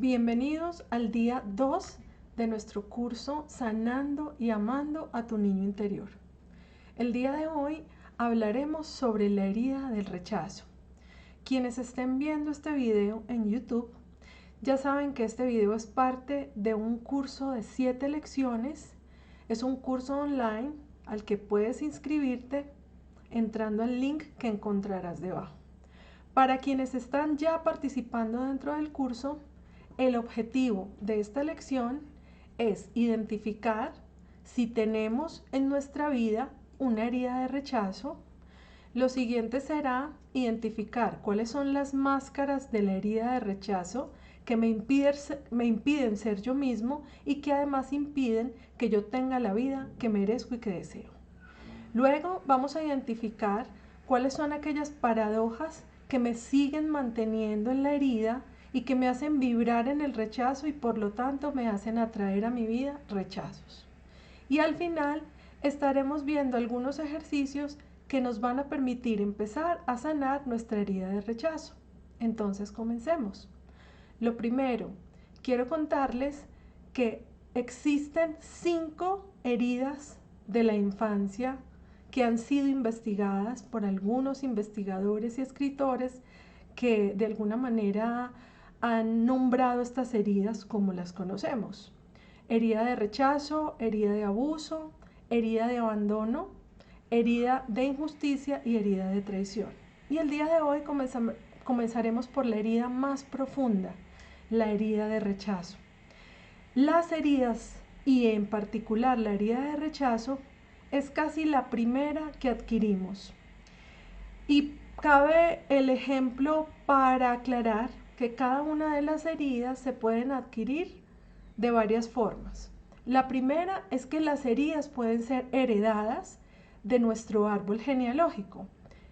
Bienvenidos al día 2 de nuestro curso Sanando y Amando a tu Niño Interior. El día de hoy hablaremos sobre la herida del rechazo. Quienes estén viendo este video en YouTube ya saben que este video es parte de un curso de 7 lecciones. Es un curso online al que puedes inscribirte entrando al link que encontrarás debajo. Para quienes están ya participando dentro del curso, el objetivo de esta lección es identificar si tenemos en nuestra vida una herida de rechazo. Lo siguiente será identificar cuáles son las máscaras de la herida de rechazo que me impiden ser yo mismo y que además impiden que yo tenga la vida que merezco y que deseo. Luego vamos a identificar cuáles son aquellas paradojas que me siguen manteniendo en la herida y que me hacen vibrar en el rechazo y por lo tanto me hacen atraer a mi vida rechazos. Y al final estaremos viendo algunos ejercicios que nos van a permitir empezar a sanar nuestra herida de rechazo. Entonces comencemos. Lo primero, quiero contarles que existen 5 heridas de la infancia que han sido investigadas por algunos investigadores y escritores que de alguna manera han nombrado estas heridas como las conocemos. Herida de rechazo, herida de abuso, herida de abandono, herida de injusticia y herida de traición. Y el día de hoy comenzaremos por la herida más profunda, la herida de rechazo. Las heridas, y en particular la herida de rechazo, es casi la primera que adquirimos. Y cabe el ejemplo para aclarar que cada una de las heridas se pueden adquirir de varias formas. La primera es que las heridas pueden ser heredadas de nuestro árbol genealógico.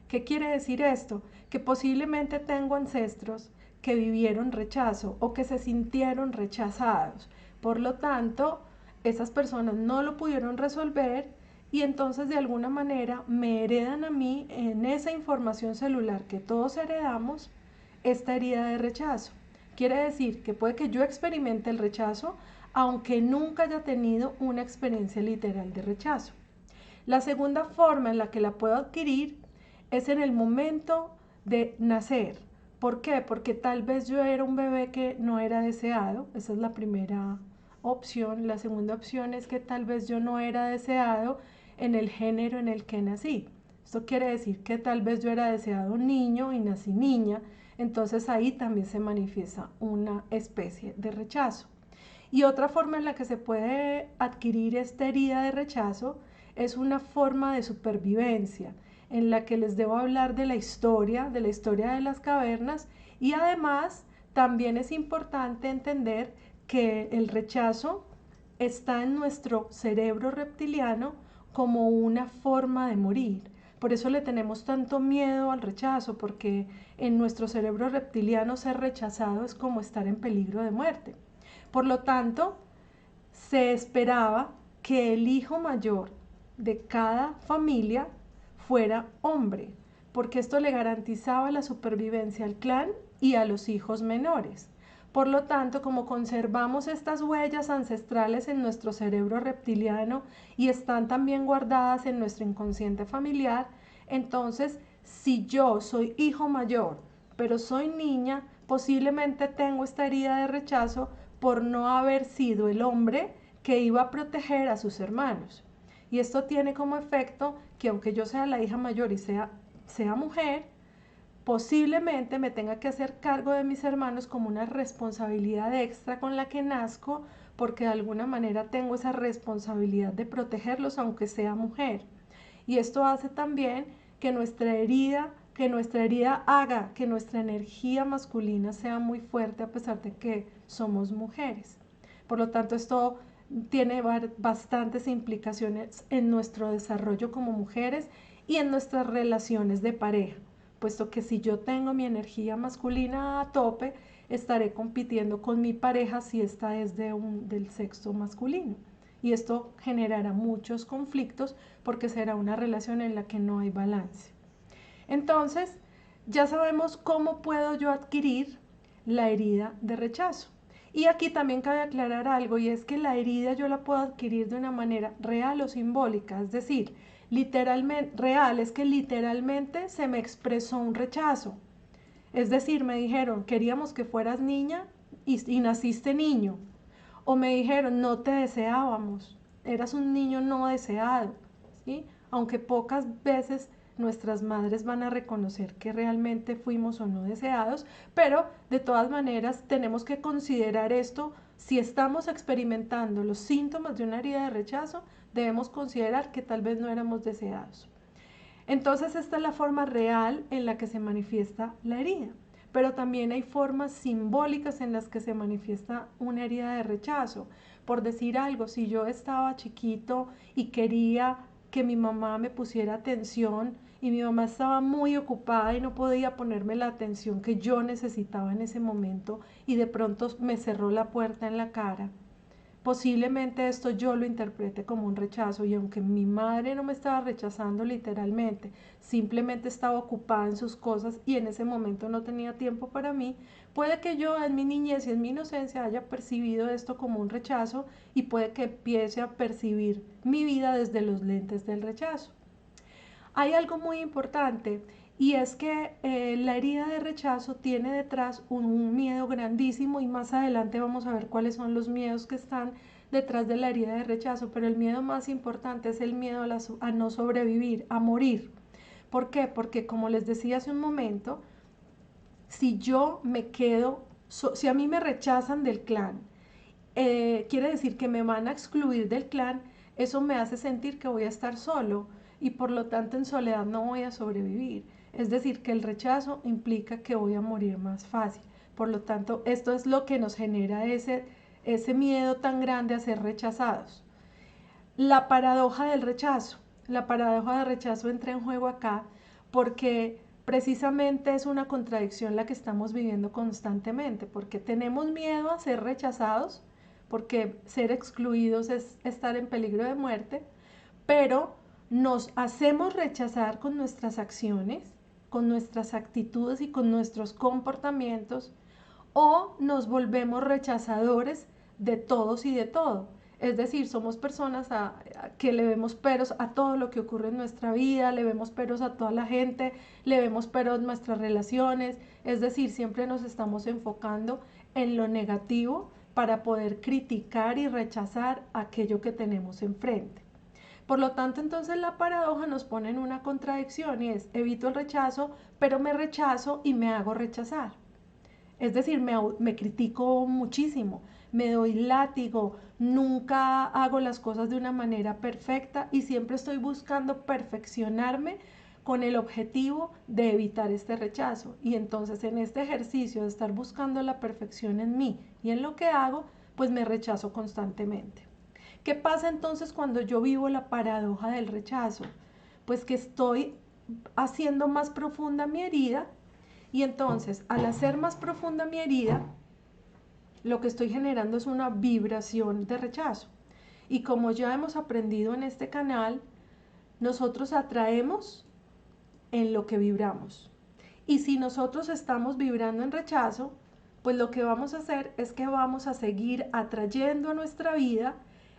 ¿Qué quiere decir esto? Que posiblemente tengo ancestros que vivieron rechazo o que se sintieron rechazados. Por lo tanto, esas personas no lo pudieron resolver y entonces de alguna manera me heredan a mí en esa información celular que todos heredamos esta herida de rechazo. Quiere decir que puede que yo experimente el rechazo aunque nunca haya tenido una experiencia literal de rechazo. La segunda forma en la que la puedo adquirir es en el momento de nacer. ¿Por qué? Porque tal vez yo era un bebé que no era deseado. Esa es la primera opción. La segunda opción es que tal vez yo no era deseado en el género en el que nací. Esto quiere decir que tal vez yo era deseado niño y nací niña. Entonces ahí también se manifiesta una especie de rechazo. Y otra forma en la que se puede adquirir esta herida de rechazo es una forma de supervivencia, en la que les debo hablar de la historia de las cavernas, y además también es importante entender que el rechazo está en nuestro cerebro reptiliano como una forma de morir. Por eso le tenemos tanto miedo al rechazo, porque en nuestro cerebro reptiliano ser rechazado es como estar en peligro de muerte. Por lo tanto, se esperaba que el hijo mayor de cada familia fuera hombre, porque esto le garantizaba la supervivencia al clan y a los hijos menores. Por lo tanto, como conservamos estas huellas ancestrales en nuestro cerebro reptiliano y están también guardadas en nuestro inconsciente familiar, entonces, si yo soy hijo mayor, pero soy niña, posiblemente tengo esta herida de rechazo por no haber sido el hombre que iba a proteger a sus hermanos. Y esto tiene como efecto que aunque yo sea la hija mayor y sea mujer, posiblemente me tenga que hacer cargo de mis hermanos como una responsabilidad extra con la que nazco, porque de alguna manera tengo esa responsabilidad de protegerlos aunque sea mujer. Y esto hace también que nuestra herida haga que nuestra energía masculina sea muy fuerte a pesar de que somos mujeres. Por lo tanto, esto tiene bastantes implicaciones en nuestro desarrollo como mujeres y en nuestras relaciones de pareja, puesto que si yo tengo mi energía masculina a tope, estaré compitiendo con mi pareja si esta es del sexo masculino. Y esto generará muchos conflictos porque será una relación en la que no hay balance. Entonces, ya sabemos cómo puedo yo adquirir la herida de rechazo. Y aquí también cabe aclarar algo, y es que la herida yo la puedo adquirir de una manera real o simbólica, es decir, literalmente, real es que literalmente se me expresó un rechazo. Es decir, me dijeron, queríamos que fueras niña y naciste niño. O me dijeron, no te deseábamos, eras un niño no deseado, ¿sí? Aunque pocas veces nuestras madres van a reconocer que realmente fuimos o no deseados, pero de todas maneras tenemos que considerar esto. Si estamos experimentando los síntomas de una herida de rechazo, debemos considerar que tal vez no éramos deseados. Entonces esta es la forma real en la que se manifiesta la herida, pero también hay formas simbólicas en las que se manifiesta una herida de rechazo. Por decir algo, si yo estaba chiquito y quería que mi mamá me pusiera atención y mi mamá estaba muy ocupada y no podía ponerme la atención que yo necesitaba en ese momento y de pronto me cerró la puerta en la cara, posiblemente esto yo lo interprete como un rechazo, y aunque mi madre no me estaba rechazando literalmente, simplemente estaba ocupada en sus cosas y en ese momento no tenía tiempo para mí, puede que yo en mi niñez y en mi inocencia haya percibido esto como un rechazo y puede que empiece a percibir mi vida desde los lentes del rechazo. Hay algo muy importante, y es que la herida de rechazo tiene detrás un miedo grandísimo, y más adelante vamos a ver cuáles son los miedos que están detrás de la herida de rechazo, pero el miedo más importante es el miedo a no sobrevivir, a morir. ¿Por qué? Porque como les decía hace un momento, si yo me quedo, si a mí me rechazan del clan, quiere decir que me van a excluir del clan, eso me hace sentir que voy a estar solo y por lo tanto en soledad no voy a sobrevivir. Es decir, que el rechazo implica que voy a morir más fácil. Por lo tanto, esto es lo que nos genera ese miedo tan grande a ser rechazados. La paradoja del rechazo. La paradoja del rechazo entra en juego acá porque precisamente es una contradicción la que estamos viviendo constantemente, porque tenemos miedo a ser rechazados, porque ser excluidos es estar en peligro de muerte, pero nos hacemos rechazar con nuestras acciones, con nuestras actitudes y con nuestros comportamientos, o nos volvemos rechazadores de todos y de todo. Es decir, somos personas que le vemos peros a todo lo que ocurre en nuestra vida, le vemos peros a toda la gente, le vemos peros en nuestras relaciones. Es decir, siempre nos estamos enfocando en lo negativo para poder criticar y rechazar aquello que tenemos enfrente. Por lo tanto, entonces la paradoja nos pone en una contradicción, y es: evito el rechazo, pero me rechazo y me hago rechazar. Es decir, me critico muchísimo, me doy látigo, nunca hago las cosas de una manera perfecta y siempre estoy buscando perfeccionarme con el objetivo de evitar este rechazo. Y entonces en este ejercicio de estar buscando la perfección en mí y en lo que hago, pues me rechazo constantemente. ¿Qué pasa entonces cuando yo vivo la paradoja del rechazo? Pues que estoy haciendo más profunda mi herida, y entonces, al hacer más profunda mi herida, lo que estoy generando es una vibración de rechazo. Y como ya hemos aprendido en este canal, nosotros atraemos en lo que vibramos. Y si nosotros estamos vibrando en rechazo, pues lo que vamos a hacer es que vamos a seguir atrayendo a nuestra vida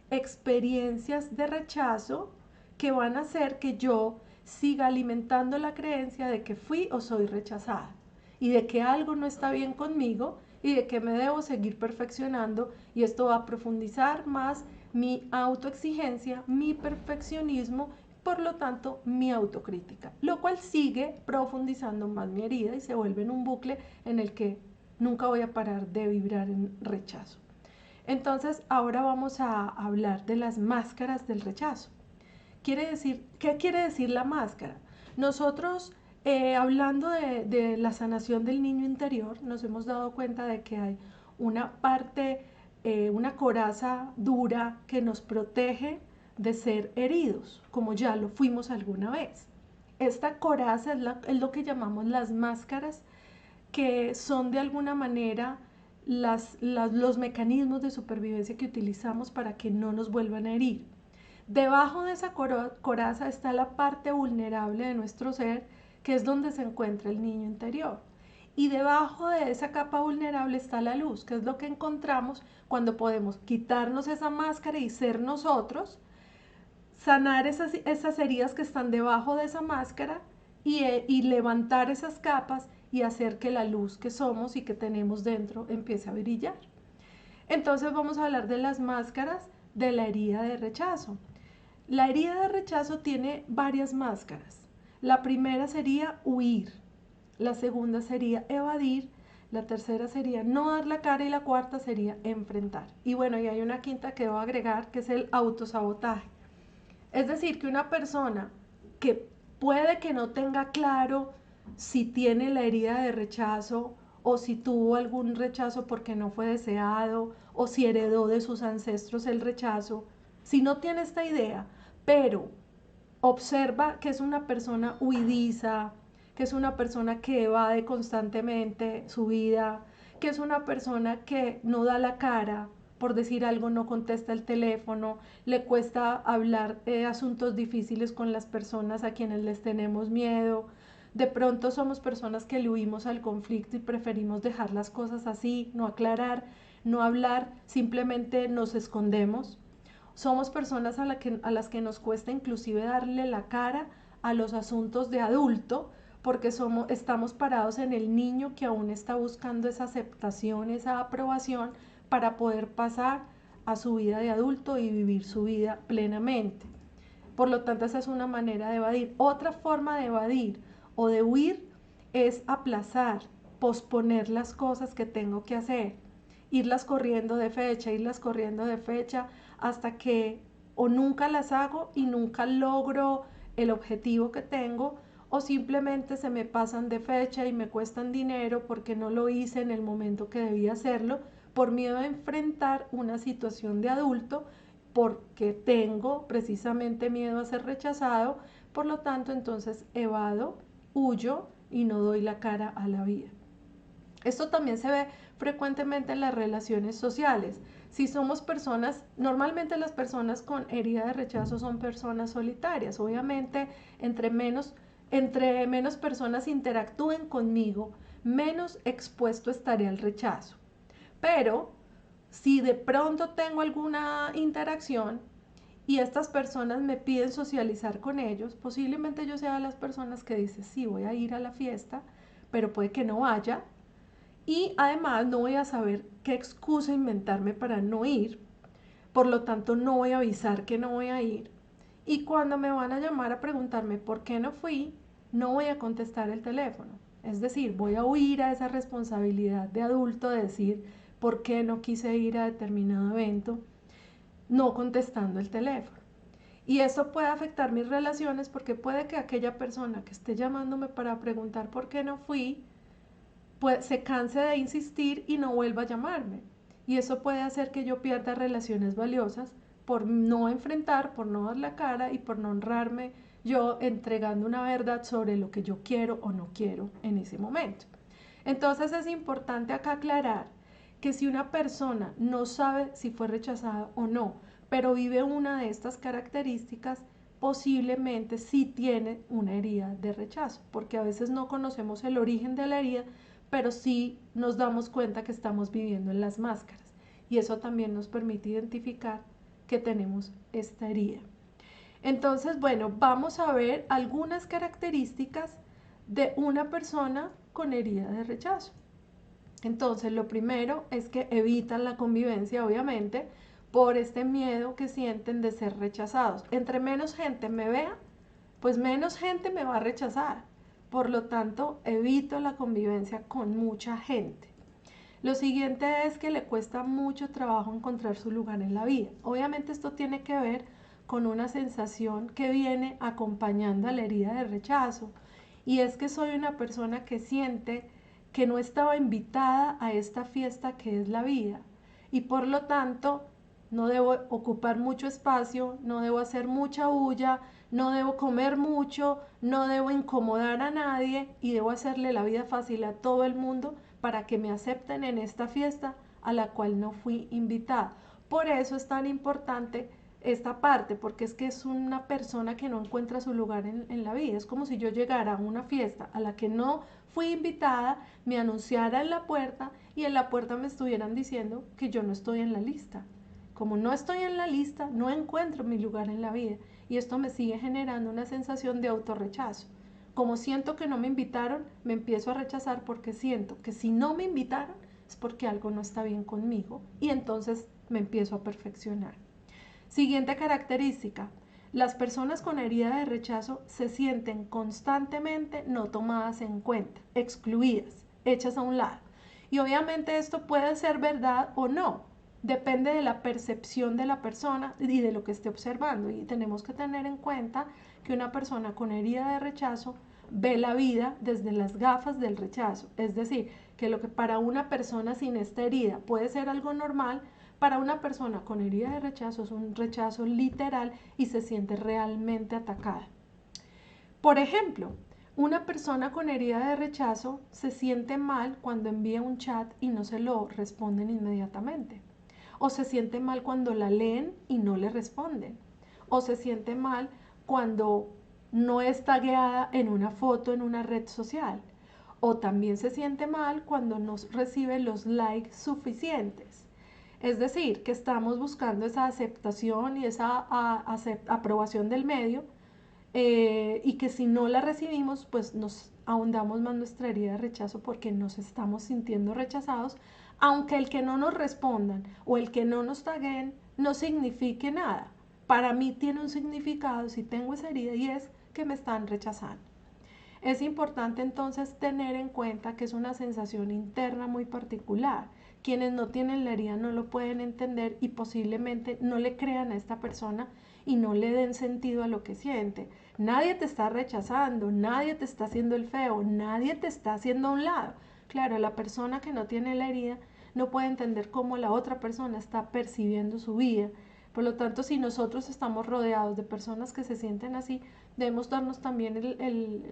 experiencias de rechazo que van a hacer que yo siga alimentando la creencia de que fui o soy rechazada y de que algo no está bien conmigo y de que me debo seguir perfeccionando, y esto va a profundizar más mi autoexigencia, mi perfeccionismo, por lo tanto mi autocrítica, lo cual sigue profundizando más mi herida y se vuelve en un bucle en el que nunca voy a parar de vibrar en rechazo. Entonces ahora vamos a hablar de las máscaras del rechazo. ¿Qué quiere decir la máscara? Nosotros, hablando de la sanación del niño interior, nos hemos dado cuenta de que hay una parte, una coraza dura que nos protege de ser heridos, como ya lo fuimos alguna vez. Esta coraza es lo que llamamos las máscaras, que son de alguna manera los mecanismos de supervivencia que utilizamos para que no nos vuelvan a herir. Debajo de esa coraza está la parte vulnerable de nuestro ser, que es donde se encuentra el niño interior. y debajo de esa capa vulnerable está la luz, que es lo que encontramos cuando podemos quitarnos esa máscara y ser nosotros, sanar esas heridas que están debajo de esa máscara y levantar esas capas y hacer que la luz que somos y que tenemos dentro empiece a brillar. Entonces vamos a hablar de las máscaras de la herida de rechazo. La herida de rechazo tiene varias máscaras. La primera sería huir, la segunda sería evadir, la tercera sería no dar la cara y la cuarta sería enfrentar. Y bueno, y hay una quinta que debo agregar, que es el autosabotaje. Es decir, que una persona que puede que no tenga claro si tiene la herida de rechazo o si tuvo algún rechazo porque no fue deseado o si heredó de sus ancestros el rechazo, si no tiene esta idea, pero observa que es una persona huidiza, que es una persona que evade constantemente su vida, que es una persona que no da la cara, por decir algo, no contesta el teléfono, le cuesta hablar asuntos difíciles con las personas a quienes les tenemos miedo. De pronto somos personas que le huimos al conflicto y preferimos dejar las cosas así, no aclarar, no hablar, simplemente nos escondemos. Somos personas a las que nos cuesta inclusive darle la cara a los asuntos de adulto, porque estamos parados en el niño que aún está buscando esa aceptación, esa aprobación para poder pasar a su vida de adulto y vivir su vida plenamente. Por lo tanto, esa es una manera de evadir. Otra forma de evadir o de huir es aplazar, posponer las cosas que tengo que hacer, irlas corriendo de fecha hasta que o nunca las hago y nunca logro el objetivo que tengo, o simplemente se me pasan de fecha y me cuestan dinero porque no lo hice en el momento que debía hacerlo, por miedo a enfrentar una situación de adulto, porque tengo precisamente miedo a ser rechazado. Por lo tanto, entonces evado, huyo y no doy la cara a la vida. Esto también se ve frecuentemente en las relaciones sociales. Si somos personas, normalmente las personas con herida de rechazo son personas solitarias. Obviamente, entre menos personas interactúen conmigo, menos expuesto estaré al rechazo. Pero si de pronto tengo alguna interacción y estas personas me piden socializar con ellos, posiblemente yo sea de las personas que dice, sí, voy a ir a la fiesta, pero puede que no vaya. Y además no voy a saber qué excusa inventarme para no ir, por lo tanto no voy a avisar que no voy a ir. Y cuando me van a llamar a preguntarme por qué no fui, no voy a contestar el teléfono. Es decir, voy a huir a esa responsabilidad de adulto de decir por qué no quise ir a determinado evento, no contestando el teléfono. Y eso puede afectar mis relaciones porque puede que aquella persona que esté llamándome para preguntar por qué no fui, pues se canse de insistir y no vuelva a llamarme. Y eso puede hacer que yo pierda relaciones valiosas por no enfrentar, por no dar la cara y por no honrarme yo entregando una verdad sobre lo que yo quiero o no quiero en ese momento. Entonces es importante acá aclarar que si una persona no sabe si fue rechazada o no, pero vive una de estas características, posiblemente sí tiene una herida de rechazo, porque a veces no conocemos el origen de la herida, pero sí nos damos cuenta que estamos viviendo en las máscaras. Y eso también nos permite identificar que tenemos esta herida. Entonces, bueno, vamos a ver algunas características de una persona con herida de rechazo. Entonces, lo primero es que evitan la convivencia, obviamente, por este miedo que sienten de ser rechazados. Entre menos gente me vea, pues menos gente me va a rechazar. Por lo tanto, evito la convivencia con mucha gente. Lo siguiente es que le cuesta mucho trabajo encontrar su lugar en la vida. Obviamente esto tiene que ver con una sensación que viene acompañando a la herida de rechazo, y es que soy una persona que siente que no estaba invitada a esta fiesta que es la vida, y por lo tanto no debo ocupar mucho espacio, no debo hacer mucha bulla, no debo comer mucho, no debo incomodar a nadie y debo hacerle la vida fácil a todo el mundo para que me acepten en esta fiesta a la cual no fui invitada. Por eso es tan importante esta parte, porque es que es una persona que no encuentra su lugar en la vida. Es como si yo llegara a una fiesta a la que no fui invitada, me anunciara en la puerta y en la puerta me estuvieran diciendo que yo no estoy en la lista. Como no estoy en la lista, no encuentro mi lugar en la vida y esto me sigue generando una sensación de autorrechazo. Como siento que no me invitaron, me empiezo a rechazar porque siento que si no me invitaron es porque algo no está bien conmigo y entonces me empiezo a perfeccionar. Siguiente característica. Las personas con herida de rechazo se sienten constantemente no tomadas en cuenta, excluidas, hechas a un lado. Y obviamente esto puede ser verdad o no. Depende de la percepción de la persona y de lo que esté observando. Y tenemos que tener en cuenta que una persona con herida de rechazo ve la vida desde las gafas del rechazo. Es decir, que lo que para una persona sin esta herida puede ser algo normal, para una persona con herida de rechazo es un rechazo literal y se siente realmente atacada. Por ejemplo, una persona con herida de rechazo se siente mal cuando envía un chat y no se lo responden inmediatamente. O se siente mal cuando la leen y no le responden. O se siente mal cuando no está tagueada en una foto en una red social. O también se siente mal cuando no recibe los likes suficientes. Es decir, que estamos buscando esa aceptación y esa aprobación del medio, y que si no la recibimos, pues nos ahondamos más nuestra herida de rechazo porque nos estamos sintiendo rechazados, aunque el que no nos respondan o el que no nos taguen no signifique nada. Para mí tiene un significado si tengo esa herida y es que me están rechazando. Es importante entonces tener en cuenta que es una sensación interna muy particular. Quienes no tienen la herida no lo pueden entender y posiblemente no le crean a esta persona y no le den sentido a lo que siente. Nadie te está rechazando, nadie te está haciendo el feo, nadie te está haciendo a un lado. Claro, la persona que no tiene la herida no puede entender cómo la otra persona está percibiendo su vida. Por lo tanto, si nosotros estamos rodeados de personas que se sienten así, debemos darnos también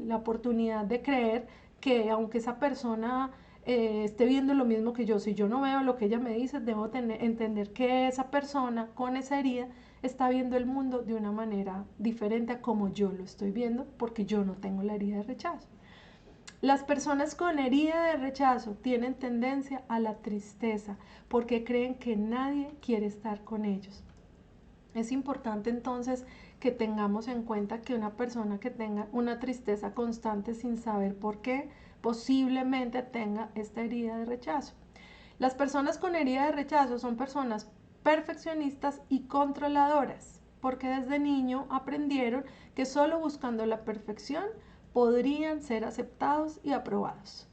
la oportunidad de creer que aunque esa persona esté viendo lo mismo que yo, si yo no veo lo que ella me dice, debo entender que esa persona con esa herida está viendo el mundo de una manera diferente a como yo lo estoy viendo, porque yo no tengo la herida de rechazo. Las personas con herida de rechazo tienen tendencia a la tristeza porque creen que nadie quiere estar con ellos. Es importante entonces que tengamos en cuenta que una persona que tenga una tristeza constante sin saber por qué, posiblemente tenga esta herida de rechazo. Las personas con herida de rechazo son personas perfeccionistas y controladoras, porque desde niño aprendieron que solo buscando la perfección podrían ser aceptados y aprobados.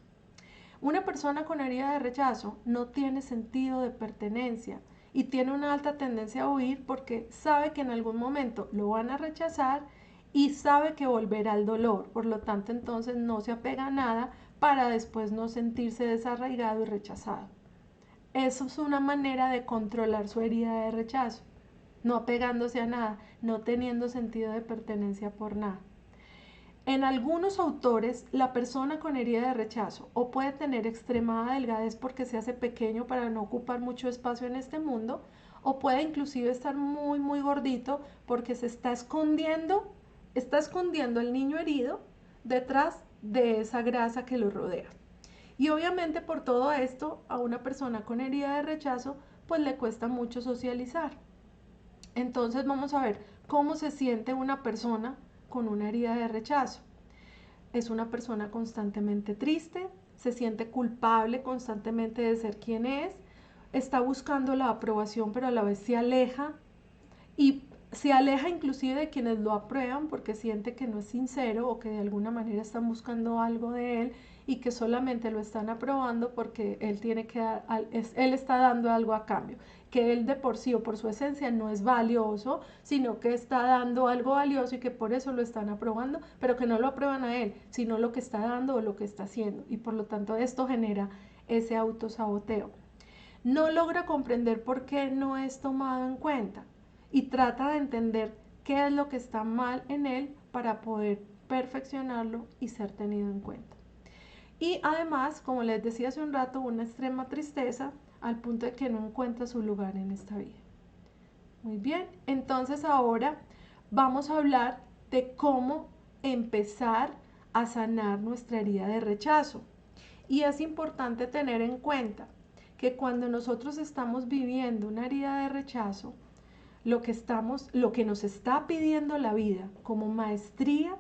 Una persona con herida de rechazo no tiene sentido de pertenencia y tiene una alta tendencia a huir porque sabe que en algún momento lo van a rechazar y sabe que volverá al dolor. Por lo tanto, entonces no se apega a nada para después no sentirse desarraigado y rechazado. Eso es una manera de controlar su herida de rechazo, no apegándose a nada, no teniendo sentido de pertenencia por nada. En algunos autores, la persona con herida de rechazo o puede tener extremada delgadez porque se hace pequeño para no ocupar mucho espacio en este mundo, o puede inclusive estar muy gordito porque se está escondiendo el niño herido detrás de esa grasa que lo rodea. Y obviamente por todo esto, a una persona con herida de rechazo, pues le cuesta mucho socializar. Entonces vamos a ver cómo se siente una persona con una herida de rechazo. Es una persona constantemente triste, se siente culpable constantemente de ser quien es, está buscando la aprobación pero a la vez se aleja y se aleja inclusive de quienes lo aprueban porque siente que no es sincero o que de alguna manera están buscando algo de él y que solamente lo están aprobando porque él tiene que dar, él está dando algo a cambio, que él de por sí o por su esencia no es valioso, sino que está dando algo valioso y que por eso lo están aprobando, pero que no lo aprueban a él, sino lo que está dando o lo que está haciendo, y por lo tanto esto genera ese autosaboteo. No logra comprender por qué no es tomado en cuenta y trata de entender qué es lo que está mal en él para poder perfeccionarlo y ser tenido en cuenta. Y además, como les decía hace un rato, una extrema tristeza al punto de que no encuentra su lugar en esta vida. Muy bien, entonces ahora vamos a hablar de cómo empezar a sanar nuestra herida de rechazo. Y es importante tener en cuenta que cuando nosotros estamos viviendo una herida de rechazo, lo que nos está pidiendo la vida como maestría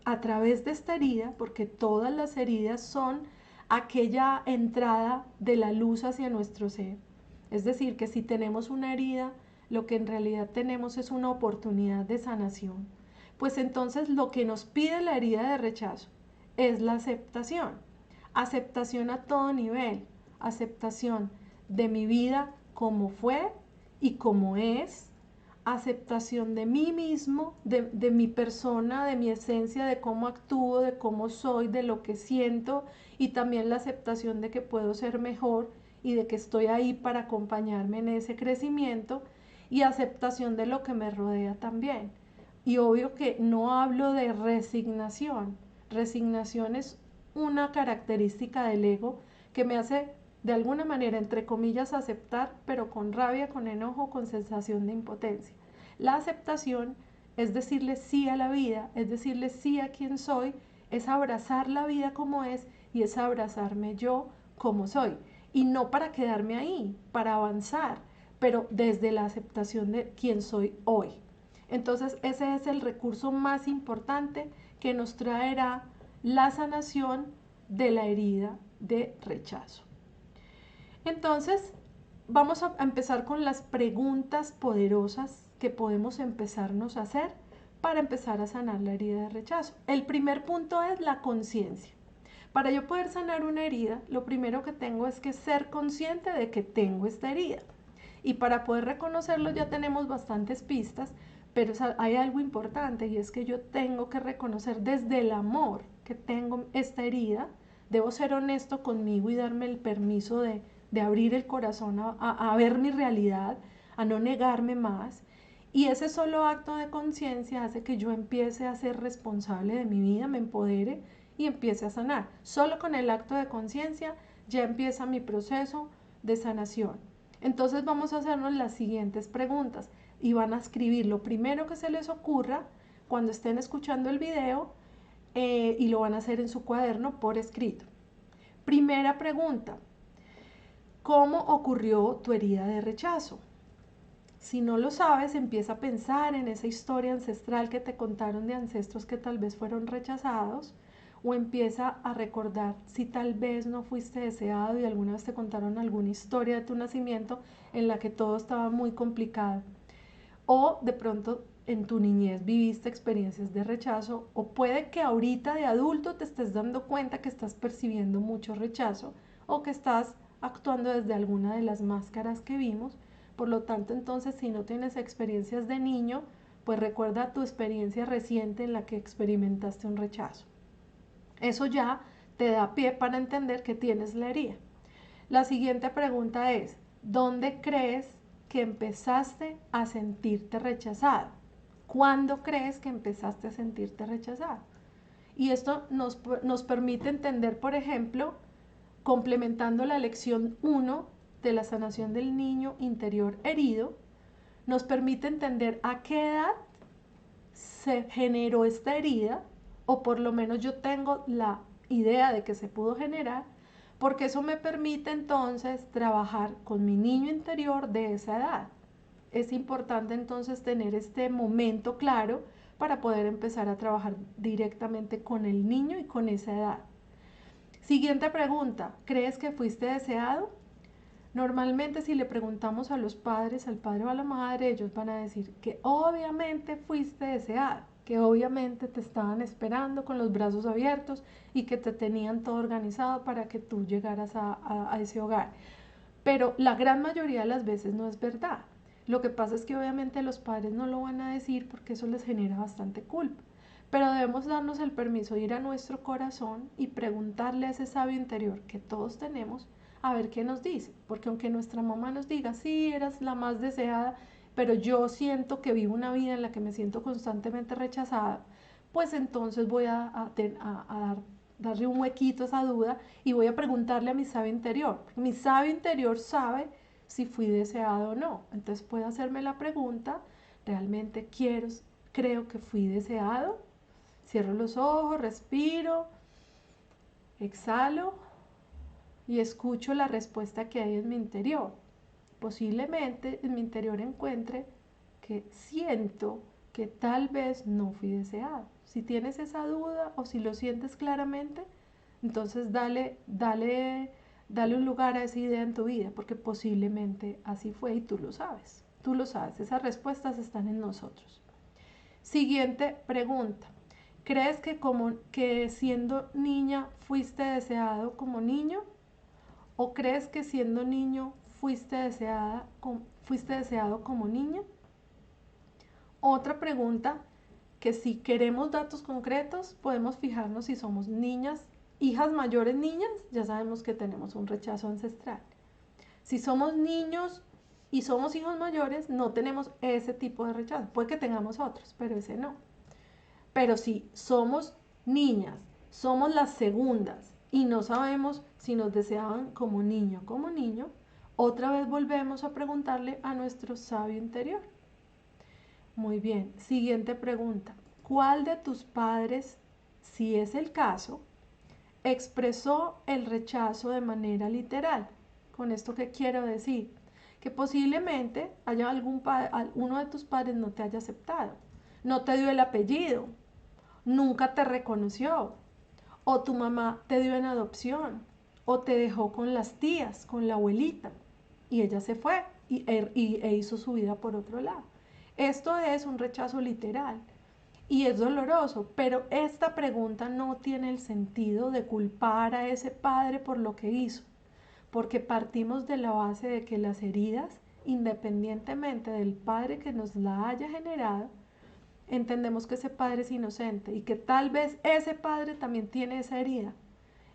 a través de esta herida, porque todas las heridas son aquella entrada de la luz hacia nuestro ser. Es decir, que si tenemos una herida, lo que en realidad tenemos es una oportunidad de sanación. Pues entonces lo que nos pide la herida de rechazo es la aceptación. Aceptación a todo nivel. Aceptación de mi vida como fue y como es, aceptación de mí mismo, de mi persona, de mi esencia, de cómo actúo, de cómo soy, de lo que siento, y también la aceptación de que puedo ser mejor y de que estoy ahí para acompañarme en ese crecimiento, y aceptación de lo que me rodea también. Y obvio que no hablo de resignación. Resignación es una característica del ego que me hace de alguna manera, entre comillas, aceptar, pero con rabia, con enojo, con sensación de impotencia. La aceptación es decirle sí a la vida, es decirle sí a quien soy, es abrazar la vida como es y es abrazarme yo como soy. Y no para quedarme ahí, para avanzar, pero desde la aceptación de quien soy hoy. Entonces ese es el recurso más importante que nos traerá la sanación de la herida de rechazo. Entonces, vamos a empezar con las preguntas poderosas que podemos empezarnos a hacer para empezar a sanar la herida de rechazo. El primer punto es la conciencia. Para yo poder sanar una herida, lo primero que tengo es que ser consciente de que tengo esta herida. Y para poder reconocerlo ya tenemos bastantes pistas, pero hay algo importante y es que yo tengo que reconocer desde el amor que tengo esta herida. Debo ser honesto conmigo y darme el permiso de abrir el corazón a ver mi realidad, a no negarme más. Y ese solo acto de conciencia hace que yo empiece a ser responsable de mi vida, me empodere y empiece a sanar. Solo con el acto de conciencia ya empieza mi proceso de sanación. Entonces vamos a hacernos las siguientes preguntas y van a escribir lo primero que se les ocurra cuando estén escuchando el video, y lo van a hacer en su cuaderno por escrito. Primera pregunta: ¿cómo ocurrió tu herida de rechazo? Si no lo sabes, empieza a pensar en esa historia ancestral que te contaron de ancestros que tal vez fueron rechazados, o empieza a recordar si tal vez no fuiste deseado y alguna vez te contaron alguna historia de tu nacimiento en la que todo estaba muy complicado, o de pronto en tu niñez viviste experiencias de rechazo, o puede que ahorita de adulto te estés dando cuenta que estás percibiendo mucho rechazo o que estás actuando desde alguna de las máscaras que vimos. Por lo tanto, entonces, si no tienes experiencias de niño, pues recuerda tu experiencia reciente en la que experimentaste un rechazo. Eso ya te da pie para entender que tienes la herida. La siguiente pregunta es: ¿dónde crees que empezaste a sentirte rechazado? ¿Cuándo crees que empezaste a sentirte rechazado? Y esto nos permite entender, por ejemplo, complementando la lección 1 de la sanación del niño interior herido, nos permite entender a qué edad se generó esta herida, o por lo menos yo tengo la idea de que se pudo generar, porque eso me permite entonces trabajar con mi niño interior de esa edad. Es importante entonces tener este momento claro para poder empezar a trabajar directamente con el niño y con esa edad. Siguiente pregunta: ¿crees que fuiste deseado? Normalmente, si le preguntamos a los padres, al padre o a la madre, ellos van a decir que obviamente fuiste deseado, que obviamente te estaban esperando con los brazos abiertos y que te tenían todo organizado para que tú llegaras a ese hogar. Pero la gran mayoría de las veces no es verdad. Lo que pasa es que obviamente los padres no lo van a decir porque eso les genera bastante culpa. Pero debemos darnos el permiso de ir a nuestro corazón y preguntarle a ese sabio interior que todos tenemos, a ver qué nos dice. Porque aunque nuestra mamá nos diga, sí, eras la más deseada, pero yo siento que vivo una vida en la que me siento constantemente rechazada, pues entonces voy a darle un huequito a esa duda y voy a preguntarle a mi sabio interior. Mi sabio interior sabe si fui deseado o no. Entonces puedo hacerme la pregunta, ¿realmente creo que fui deseado? Cierro los ojos, respiro, exhalo y escucho la respuesta que hay en mi interior. Posiblemente en mi interior encuentre que siento que tal vez no fui deseado. Si tienes esa duda o si lo sientes claramente, entonces dale un lugar a esa idea en tu vida, porque posiblemente así fue y tú lo sabes. Tú lo sabes, esas respuestas están en nosotros. Siguiente pregunta. ¿Crees que siendo niña fuiste deseado como niño? ¿O crees que siendo niño fuiste deseado como niña? Otra pregunta, que si queremos datos concretos, podemos fijarnos si somos niñas, hijas mayores niñas, ya sabemos que tenemos un rechazo ancestral. Si somos niños y somos hijos mayores, no tenemos ese tipo de rechazo. Puede que tengamos otros, pero ese no. Pero si somos niñas, somos las segundas y no sabemos si nos deseaban como niño o como niño, otra vez volvemos a preguntarle a nuestro sabio interior. Muy bien, siguiente pregunta. ¿Cuál de tus padres, si es el caso, expresó el rechazo de manera literal? ¿Con esto qué quiero decir? Que posiblemente haya uno de tus padres no te haya aceptado, no te dio el apellido, nunca te reconoció, o tu mamá te dio en adopción, o te dejó con las tías, con la abuelita, y ella se fue e hizo su vida por otro lado. Esto es un rechazo literal y es doloroso, pero esta pregunta no tiene el sentido de culpar a ese padre por lo que hizo, porque partimos de la base de que las heridas, independientemente del padre que nos la haya generado, entendemos que ese padre es inocente y que tal vez ese padre también tiene esa herida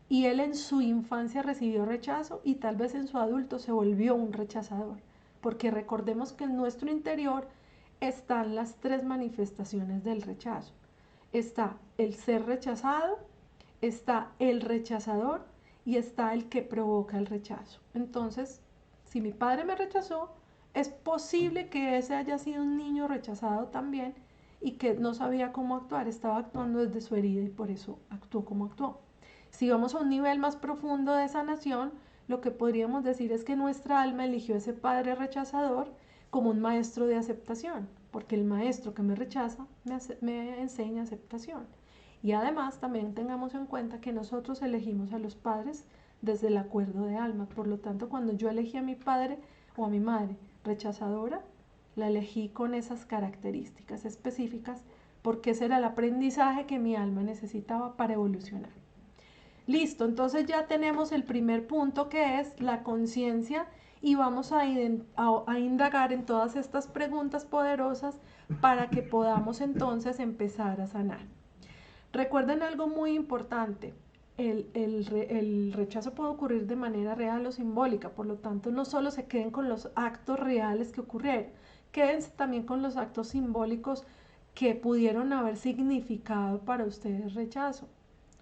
y él en su infancia recibió rechazo y tal vez en su adulto se volvió un rechazador, porque recordemos que en nuestro interior están las tres manifestaciones del rechazo. Está el ser rechazado, está el rechazador y está el que provoca el rechazo. Entonces, si mi padre me rechazó, es posible que ese haya sido un niño rechazado también y que no sabía cómo actuar, estaba actuando desde su herida y por eso actuó como actuó. Si vamos a un nivel más profundo de sanación, lo que podríamos decir es que nuestra alma eligió a ese padre rechazador como un maestro de aceptación, porque el maestro que me rechaza me enseña aceptación. Y además también tengamos en cuenta que nosotros elegimos a los padres desde el acuerdo de alma. Por lo tanto, cuando yo elegí a mi padre o a mi madre rechazadora, la elegí con esas características específicas porque ese era el aprendizaje que mi alma necesitaba para evolucionar. Listo, entonces ya tenemos el primer punto que es la conciencia y vamos a indagar en todas estas preguntas poderosas para que podamos entonces empezar a sanar. Recuerden algo muy importante, el rechazo puede ocurrir de manera real o simbólica, por lo tanto no solo se queden con los actos reales que ocurrieron, quédense también con los actos simbólicos que pudieron haber significado para ustedes rechazo,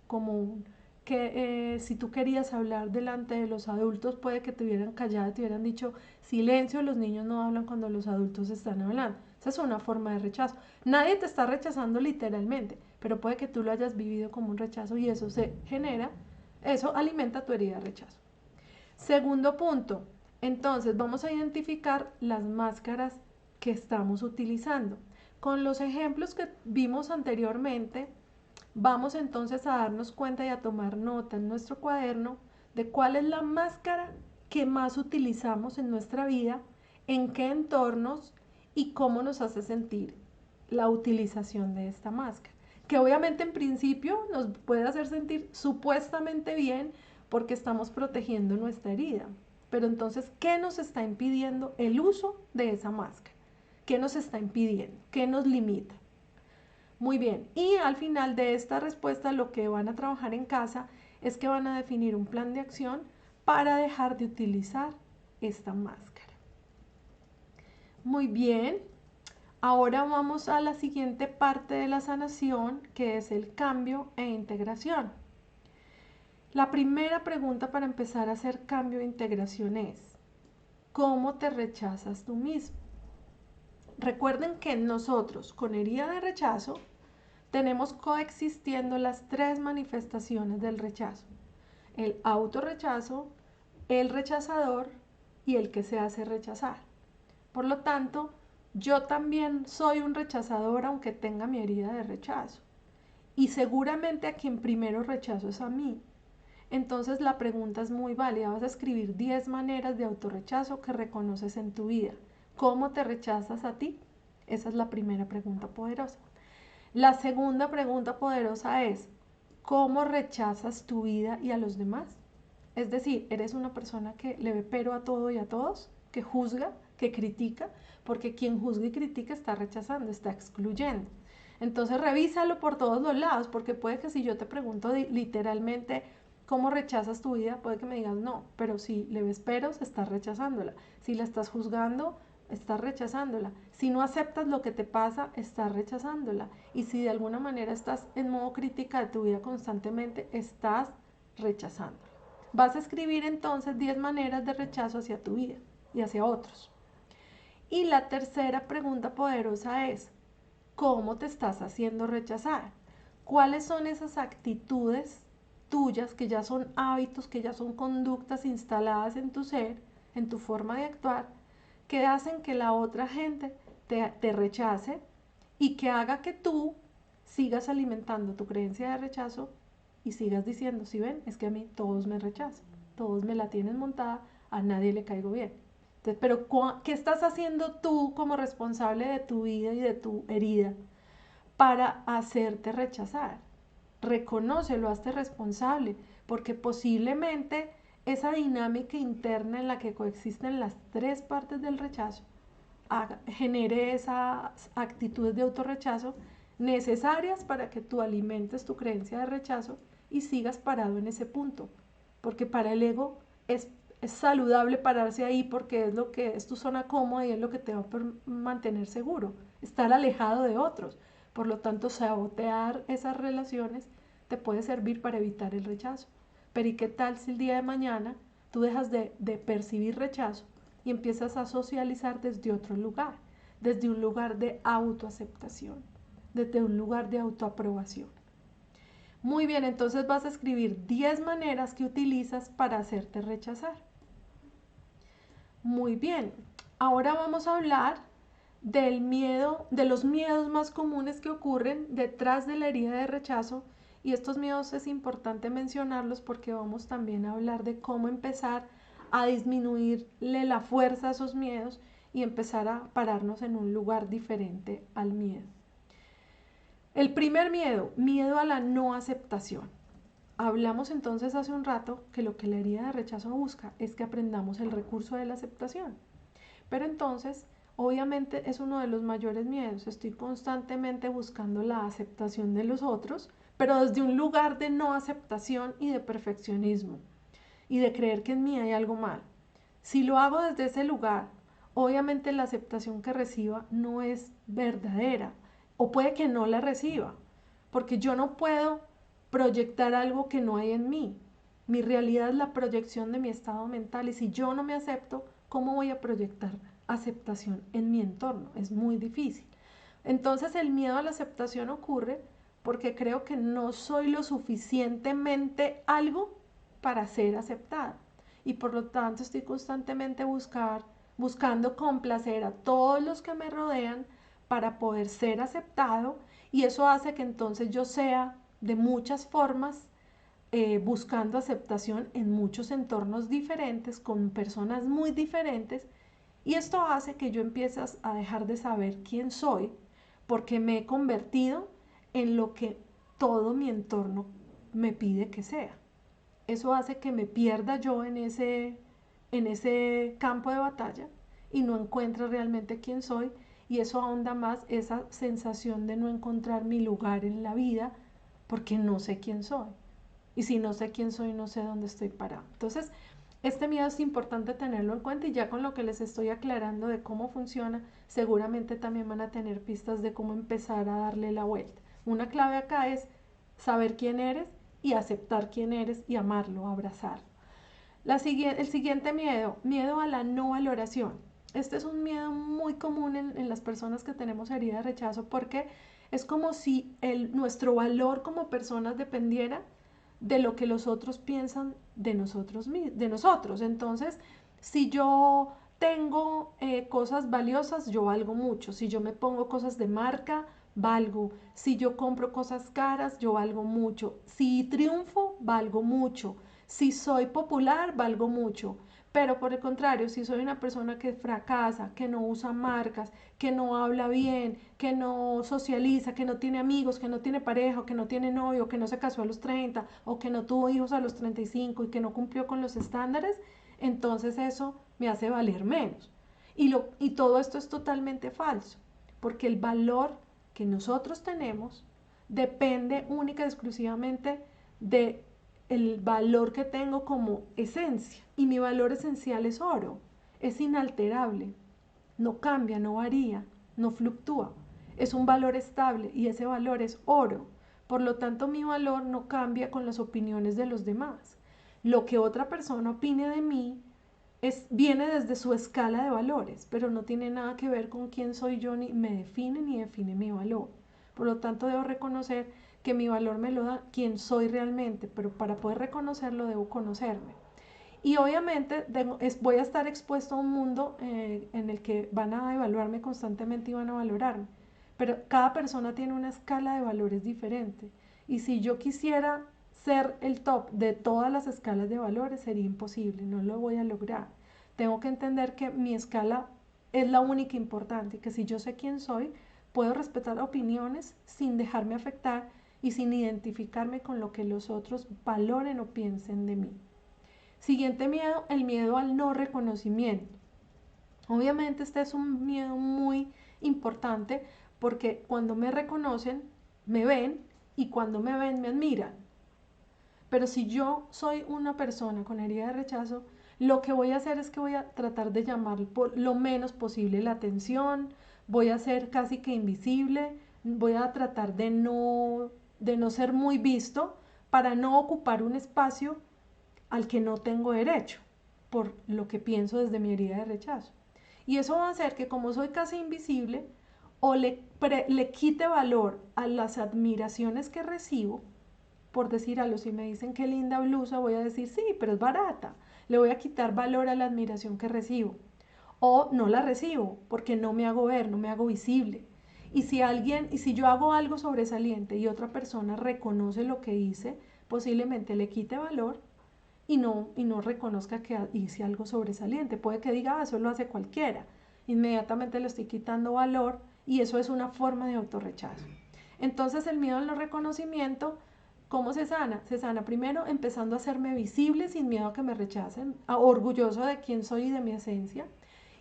como que si tú querías hablar delante de los adultos, puede que te hubieran callado, te hubieran dicho silencio, los niños no hablan cuando los adultos están hablando. Esa es una forma de rechazo. Nadie te está rechazando literalmente, pero puede que tú lo hayas vivido como un rechazo y eso alimenta tu herida de rechazo. Segundo punto, entonces vamos a identificar las máscaras que estamos utilizando. Con los ejemplos que vimos anteriormente, vamos entonces a darnos cuenta y a tomar nota en nuestro cuaderno de cuál es la máscara que más utilizamos en nuestra vida, en qué entornos y cómo nos hace sentir la utilización de esta máscara. Que obviamente en principio nos puede hacer sentir supuestamente bien porque estamos protegiendo nuestra herida. Pero entonces, ¿qué nos está impidiendo el uso de esa máscara? ¿Qué nos está impidiendo? ¿Qué nos limita? Muy bien, y al final de esta respuesta lo que van a trabajar en casa es que van a definir un plan de acción para dejar de utilizar esta máscara. Muy bien, ahora vamos a la siguiente parte de la sanación, que es el cambio e integración. La primera pregunta para empezar a hacer cambio e integración es, ¿Cómo te rechazas tú mismo? Recuerden que nosotros con herida de rechazo tenemos coexistiendo las tres manifestaciones del rechazo: el autorrechazo, el rechazador y el que se hace rechazar. Por lo tanto, yo también soy un rechazador aunque tenga mi herida de rechazo. Y seguramente a quien primero rechazo es a mí. Entonces la pregunta es muy válida. Vas a escribir 10 maneras de autorrechazo que reconoces en tu vida. ¿Cómo te rechazas a ti? Esa es la primera pregunta poderosa. La segunda pregunta poderosa es: ¿cómo rechazas tu vida y a los demás? Es decir, eres una persona que le ve pero a todo y a todos, que juzga, que critica, porque quien juzga y critica está rechazando, está excluyendo. Entonces revísalo por todos los lados, porque puede que si yo te pregunto literalmente cómo rechazas tu vida, puede que me digas no, pero si le ves peros, estás rechazándola. Si la estás juzgando, estás rechazándola. Si no aceptas lo que te pasa, estás rechazándola. Y si de alguna manera estás en modo crítica de tu vida constantemente, estás rechazándola. Vas a escribir entonces 10 maneras de rechazo hacia tu vida y hacia otros. Y la tercera pregunta poderosa es: ¿cómo te estás haciendo rechazar? ¿Cuáles son esas actitudes tuyas que ya son hábitos, que ya son conductas instaladas en tu ser, en tu forma de actuar, que hacen que la otra gente te rechace y que haga que tú sigas alimentando tu creencia de rechazo y sigas diciendo, si ven, es que a mí todos me rechazan, todos me la tienen montada, a nadie le caigo bien? Entonces, pero ¿qué estás haciendo tú como responsable de tu vida y de tu herida para hacerte rechazar? Reconócelo, hazte responsable, porque posiblemente esa dinámica interna en la que coexisten las tres partes del rechazo genere esas actitudes de autorrechazo necesarias para que tú alimentes tu creencia de rechazo y sigas parado en ese punto. Porque para el ego es saludable pararse ahí porque es lo que es tu zona cómoda y es lo que te va a mantener seguro, estar alejado de otros. Por lo tanto, sabotear esas relaciones te puede servir para evitar el rechazo. Pero ¿y qué tal si el día de mañana tú dejas de percibir rechazo y empiezas a socializar desde otro lugar, desde un lugar de autoaceptación, desde un lugar de autoaprobación? Muy bien, entonces vas a escribir 10 maneras que utilizas para hacerte rechazar. Muy bien, ahora vamos a hablar del miedo, de los miedos más comunes que ocurren detrás de la herida de rechazo. Y estos miedos es importante mencionarlos porque vamos también a hablar de cómo empezar a disminuirle la fuerza a esos miedos y empezar a pararnos en un lugar diferente al miedo. El primer miedo, miedo a la no aceptación. Hablamos entonces hace un rato que lo que la herida de rechazo busca es que aprendamos el recurso de la aceptación. Pero entonces, obviamente es uno de los mayores miedos. Estoy constantemente buscando la aceptación de los otros, pero desde un lugar de no aceptación y de perfeccionismo y de creer que en mí hay algo mal. Si lo hago desde ese lugar, obviamente la aceptación que reciba no es verdadera o puede que no la reciba, porque yo no puedo proyectar algo que no hay en mí. Mi realidad es la proyección de mi estado mental y si yo no me acepto, ¿cómo voy a proyectar aceptación en mi entorno? Es muy difícil. Entonces el miedo a la aceptación ocurre porque creo que no soy lo suficientemente algo para ser aceptada y por lo tanto estoy constantemente buscando complacer a todos los que me rodean para poder ser aceptado, y eso hace que entonces yo sea de muchas formas, buscando aceptación en muchos entornos diferentes, con personas muy diferentes, y esto hace que yo empiece a dejar de saber quién soy porque me he convertido en lo que todo mi entorno me pide que sea. Eso hace que me pierda yo en ese campo de batalla y no encuentre realmente quién soy, y eso ahonda más esa sensación de no encontrar mi lugar en la vida porque no sé quién soy. Y si no sé quién soy, no sé dónde estoy parado. Entonces, este miedo es importante tenerlo en cuenta, y ya con lo que les estoy aclarando de cómo funciona, seguramente también van a tener pistas de cómo empezar a darle la vuelta. Una clave acá es saber quién eres y aceptar quién eres y amarlo, abrazarlo. El siguiente miedo, miedo a la no valoración. Este es un miedo muy común en las personas que tenemos herida de rechazo porque es como si nuestro valor como personas dependiera de lo que los otros piensan de nosotros. Entonces, si yo tengo cosas valiosas, yo valgo mucho. Si yo me pongo cosas de marca, valgo. Si yo compro cosas caras, yo valgo mucho. Si triunfo, valgo mucho. Si soy popular, valgo mucho. Pero por el contrario, si soy una persona que fracasa, que no usa marcas, que no habla bien, que no socializa, que no tiene amigos, que no tiene pareja, o que no tiene novio, que no se casó a los 30, o que no tuvo hijos a los 35 y que no cumplió con los estándares, entonces eso me hace valer menos. Y todo esto es totalmente falso, porque el valor que nosotros tenemos depende única y exclusivamente de el valor que tengo como esencia. Y mi valor esencial es oro, es inalterable, no cambia, no varía, no fluctúa. Es un valor estable y ese valor es oro. Por lo tanto, mi valor no cambia con las opiniones de los demás. Lo que otra persona opine de mí viene desde su escala de valores, pero no tiene nada que ver con quién soy yo, ni me define ni define mi valor. Por lo tanto, debo reconocer que mi valor me lo da quien soy realmente, pero para poder reconocerlo debo conocerme. Y obviamente voy a estar expuesto a un mundo en el que van a evaluarme constantemente y van a valorarme. Pero cada persona tiene una escala de valores diferente. Y si yo quisiera ser el top de todas las escalas de valores, sería imposible, no lo voy a lograr. Tengo que entender que mi escala es la única importante, que si yo sé quién soy, puedo respetar opiniones sin dejarme afectar y sin identificarme con lo que los otros valoren o piensen de mí. Siguiente miedo, el miedo al no reconocimiento. Obviamente este es un miedo muy importante porque cuando me reconocen, me ven y cuando me ven, me admiran. Pero si yo soy una persona con herida de rechazo, lo que voy a hacer es que voy a tratar de llamar por lo menos posible la atención, voy a ser casi que invisible, voy a tratar de no ser muy visto para no ocupar un espacio al que no tengo derecho por lo que pienso desde mi herida de rechazo. Y eso va a hacer que como soy casi invisible, o le quite valor a las admiraciones que recibo, por decir algo, si me dicen qué linda blusa, voy a decir sí, pero es barata. Le voy a quitar valor a la admiración que recibo. O no la recibo porque no me hago ver, no me hago visible. Y si yo hago algo sobresaliente y otra persona reconoce lo que hice, posiblemente le quite valor y no reconozca que hice algo sobresaliente. Puede que diga, eso lo hace cualquiera. Inmediatamente le estoy quitando valor y eso es una forma de autorrechazo. Entonces el miedo al no reconocimiento, ¿cómo se sana? Se sana primero empezando a hacerme visible sin miedo a que me rechacen, orgulloso de quién soy y de mi esencia.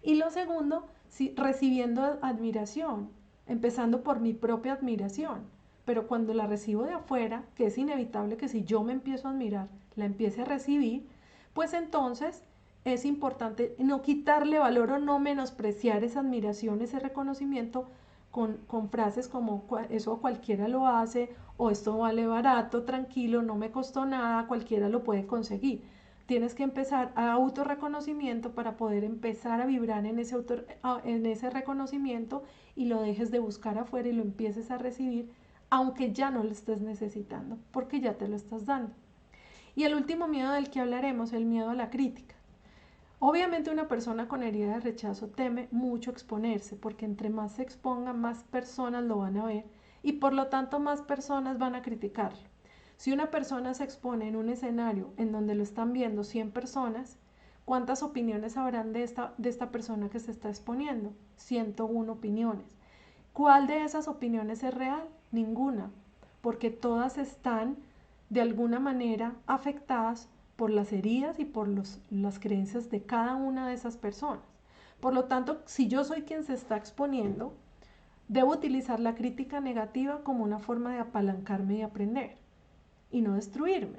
Y lo segundo, recibiendo admiración, empezando por mi propia admiración. Pero cuando la recibo de afuera, que es inevitable que si yo me empiezo a admirar, la empiece a recibir, pues entonces es importante no quitarle valor o no menospreciar esa admiración, ese reconocimiento con frases como eso cualquiera lo hace o esto vale barato, tranquilo, no me costó nada, cualquiera lo puede conseguir. Tienes que empezar a autorreconocimiento para poder empezar a vibrar en ese reconocimiento y lo dejes de buscar afuera y lo empieces a recibir, aunque ya no lo estés necesitando, porque ya te lo estás dando. Y el último miedo del que hablaremos, el miedo a la crítica. Obviamente una persona con herida de rechazo teme mucho exponerse, porque entre más se exponga, más personas lo van a ver y por lo tanto más personas van a criticarlo. Si una persona se expone en un escenario en donde lo están viendo 100 personas, ¿cuántas opiniones habrán de esta persona que se está exponiendo? 101 opiniones. ¿Cuál de esas opiniones es real? Ninguna, porque todas están de alguna manera afectadas por las heridas y por las creencias de cada una de esas personas. Por lo tanto, si yo soy quien se está exponiendo, debo utilizar la crítica negativa como una forma de apalancarme y aprender y no destruirme.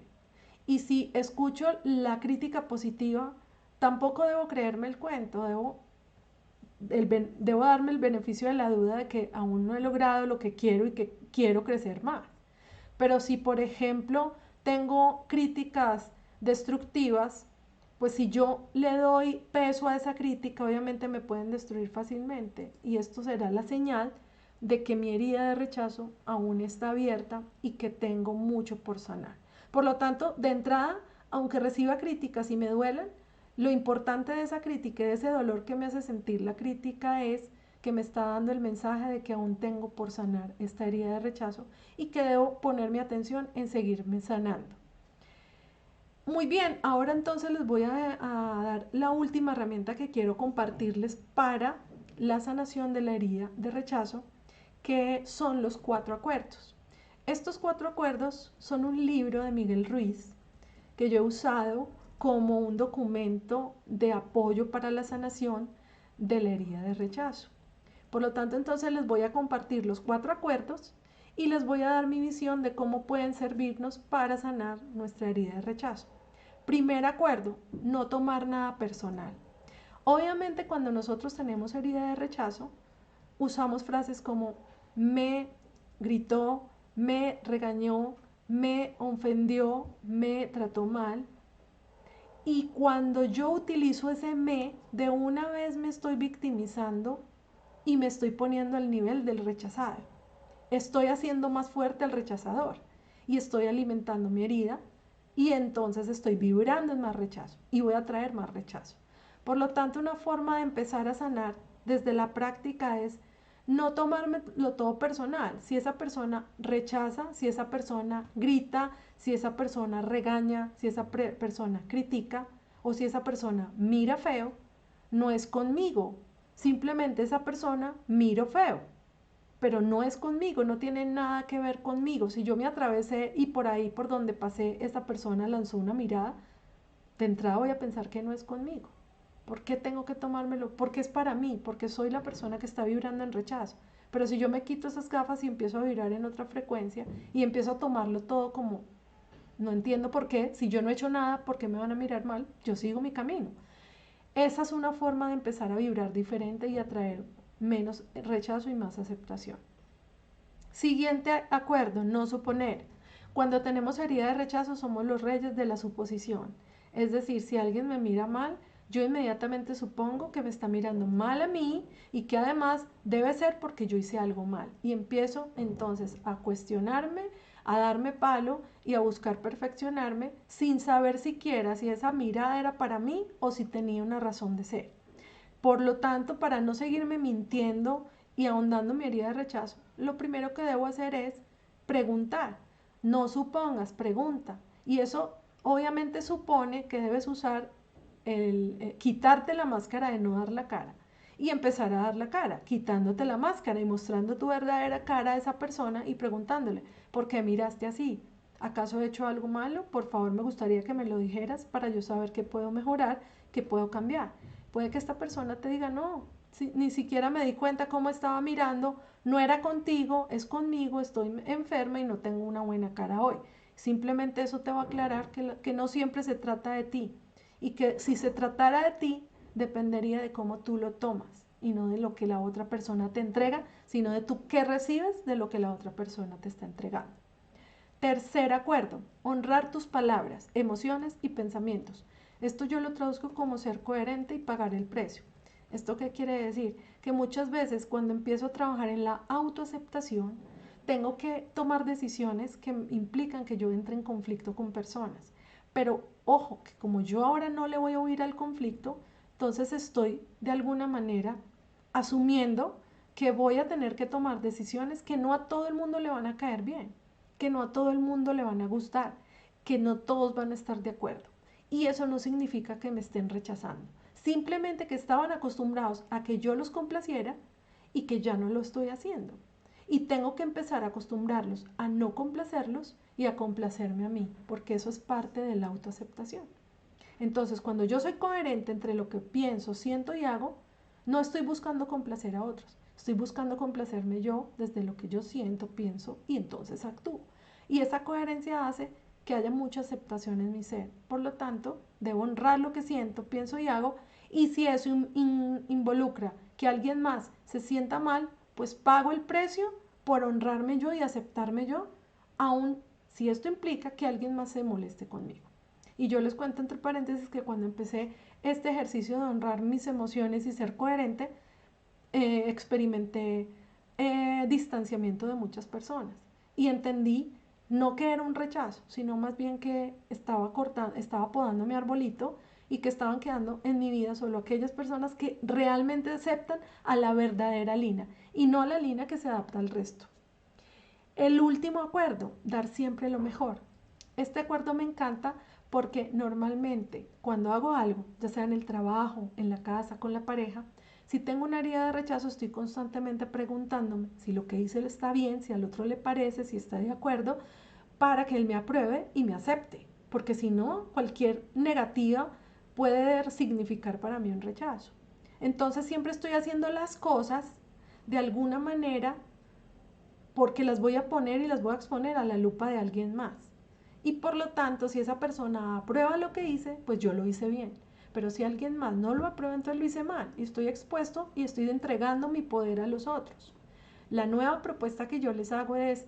Y si escucho la crítica positiva, tampoco debo creerme el cuento, debo darme el beneficio de la duda de que aún no he logrado lo que quiero y que quiero crecer más. Pero si, por ejemplo, tengo críticas destructivas, pues si yo le doy peso a esa crítica, obviamente me pueden destruir fácilmente. Y esto será la señal de que mi herida de rechazo aún está abierta y que tengo mucho por sanar. Por lo tanto, de entrada, aunque reciba críticas y me duelan, lo importante de esa crítica y de ese dolor que me hace sentir la crítica es que me está dando el mensaje de que aún tengo por sanar esta herida de rechazo y que debo poner mi atención en seguirme sanando. Muy bien, ahora entonces les voy a dar la última herramienta que quiero compartirles para la sanación de la herida de rechazo, que son los 4 acuerdos. Estos 4 acuerdos son un libro de Miguel Ruiz que yo he usado como un documento de apoyo para la sanación de la herida de rechazo. Por lo tanto, entonces les voy a compartir los 4 acuerdos y les voy a dar mi visión de cómo pueden servirnos para sanar nuestra herida de rechazo. Primer acuerdo, no tomar nada personal. Obviamente cuando nosotros tenemos herida de rechazo, usamos frases como me gritó, me regañó, me ofendió, me trató mal. Y cuando yo utilizo ese me, de una vez me estoy victimizando y me estoy poniendo al nivel del rechazado. Estoy haciendo más fuerte al rechazador y estoy alimentando mi herida y entonces estoy vibrando en más rechazo y voy a traer más rechazo. Por lo tanto, una forma de empezar a sanar desde la práctica es no tomármelo todo personal. Si esa persona rechaza, si esa persona grita, si esa persona regaña, si esa persona critica o si esa persona mira feo, no es conmigo. Simplemente esa persona miro feo, pero no es conmigo, no tiene nada que ver conmigo. Si yo me atravesé y por ahí por donde pasé esa persona lanzó una mirada, de entrada voy a pensar que no es conmigo. ¿Por qué tengo que tomármelo? Porque es para mí, porque soy la persona que está vibrando en rechazo. Pero si yo me quito esas gafas y empiezo a vibrar en otra frecuencia y empiezo a tomarlo todo como, no entiendo por qué, si yo no he hecho nada, ¿por qué me van a mirar mal? Yo sigo mi camino. Esa es una forma de empezar a vibrar diferente y atraer menos rechazo y más aceptación. Siguiente acuerdo, no suponer. Cuando tenemos herida de rechazo somos los reyes de la suposición. Es decir, si alguien me mira mal, yo inmediatamente supongo que me está mirando mal a mí y que además debe ser porque yo hice algo mal. Y empiezo entonces a cuestionarme, a darme palo y a buscar perfeccionarme sin saber siquiera si esa mirada era para mí o si tenía una razón de ser. Por lo tanto, para no seguirme mintiendo y ahondando mi herida de rechazo, lo primero que debo hacer es preguntar. No supongas, pregunta. Y eso obviamente supone que debes usar quitarte la máscara de no dar la cara y empezar a dar la cara, quitándote la máscara y mostrando tu verdadera cara a esa persona y preguntándole, ¿por qué miraste así? ¿Acaso he hecho algo malo? Por favor, me gustaría que me lo dijeras para yo saber qué puedo mejorar, qué puedo cambiar. Puede que esta persona te diga, no, ni siquiera me di cuenta cómo estaba mirando, no era contigo, es conmigo, estoy enferma y no tengo una buena cara hoy. Simplemente eso te va a aclarar que no siempre se trata de ti y que si se tratara de ti, dependería de cómo tú lo tomas y no de lo que la otra persona te entrega, sino de tú qué recibes de lo que la otra persona te está entregando. Tercer acuerdo, honrar tus palabras, emociones y pensamientos. Esto yo lo traduzco como ser coherente y pagar el precio. ¿Esto qué quiere decir? Que muchas veces cuando empiezo a trabajar en la autoaceptación, tengo que tomar decisiones que implican que yo entre en conflicto con personas. Pero ojo, que como yo ahora no le voy a huir al conflicto, entonces estoy de alguna manera asumiendo que voy a tener que tomar decisiones que no a todo el mundo le van a caer bien, que no a todo el mundo le van a gustar, que no todos van a estar de acuerdo. Y eso no significa que me estén rechazando, simplemente que estaban acostumbrados a que yo los complaciera y que ya no lo estoy haciendo. Y tengo que empezar a acostumbrarlos a no complacerlos y a complacerme a mí, porque eso es parte de la autoaceptación. Entonces, cuando yo soy coherente entre lo que pienso, siento y hago, no estoy buscando complacer a otros, estoy buscando complacerme yo desde lo que yo siento, pienso y entonces actúo. Y esa coherencia hace que haya mucha aceptación en mi ser. Por lo tanto, debo honrar lo que siento, pienso y hago. Y si eso involucra que alguien más se sienta mal, pues pago el precio por honrarme yo y aceptarme yo, aun si esto implica que alguien más se moleste conmigo. Y yo les cuento entre paréntesis que cuando empecé este ejercicio de honrar mis emociones y ser coherente, experimenté distanciamiento de muchas personas y entendí no que era un rechazo, sino más bien que estaba podando mi arbolito y que estaban quedando en mi vida solo aquellas personas que realmente aceptan a la verdadera Lina y no a la Lina que se adapta al resto. El último acuerdo, dar siempre lo mejor. Este acuerdo me encanta porque normalmente cuando hago algo, ya sea en el trabajo, en la casa, con la pareja, si tengo una herida de rechazo, estoy constantemente preguntándome si lo que hice está bien, si al otro le parece, si está de acuerdo, para que él me apruebe y me acepte. Porque si no, cualquier negativa puede significar para mí un rechazo. Entonces siempre estoy haciendo las cosas de alguna manera porque las voy a poner y las voy a exponer a la lupa de alguien más. Y por lo tanto, si esa persona aprueba lo que hice, pues yo lo hice bien. Pero si alguien más no lo aprueba, entonces lo hice mal. Y estoy expuesto y estoy entregando mi poder a los otros. La nueva propuesta que yo les hago es,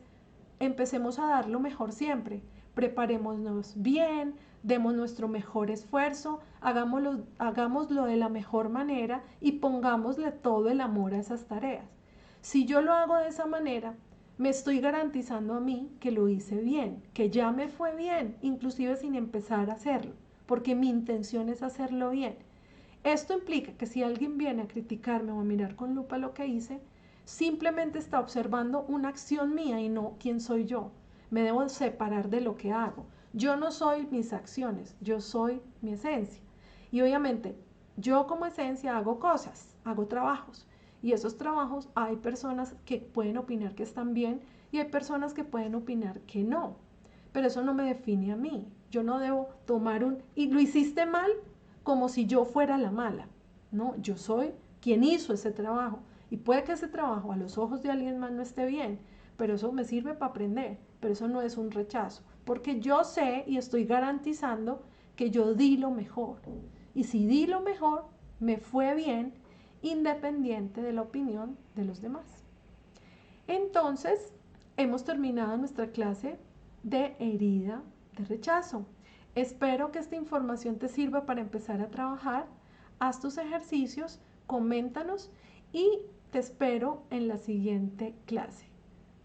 empecemos a dar lo mejor siempre. Preparémonos bien, demos nuestro mejor esfuerzo, hagámoslo de la mejor manera y pongámosle todo el amor a esas tareas. Si yo lo hago de esa manera, me estoy garantizando a mí que lo hice bien, que ya me fue bien, inclusive sin empezar a hacerlo, porque mi intención es hacerlo bien. Esto implica que si alguien viene a criticarme o a mirar con lupa lo que hice, simplemente está observando una acción mía y no quién soy yo. Me debo separar de lo que hago. Yo no soy mis acciones, yo soy mi esencia. Y obviamente, yo como esencia hago cosas, hago trabajos. Y esos trabajos hay personas que pueden opinar que están bien y hay personas que pueden opinar que no. Pero eso no me define a mí. Yo no debo tomar y lo hiciste mal como si yo fuera la mala. No, yo soy quien hizo ese trabajo. Y puede que ese trabajo a los ojos de alguien más no esté bien, pero eso me sirve para aprender. Pero eso no es un rechazo, porque yo sé y estoy garantizando que yo di lo mejor. Y si di lo mejor, me fue bien, independiente de la opinión de los demás. Entonces, hemos terminado nuestra clase de herida de rechazo. Espero que esta información te sirva para empezar a trabajar. Haz tus ejercicios, coméntanos y te espero en la siguiente clase.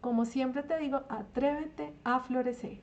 Como siempre te digo, atrévete a florecer.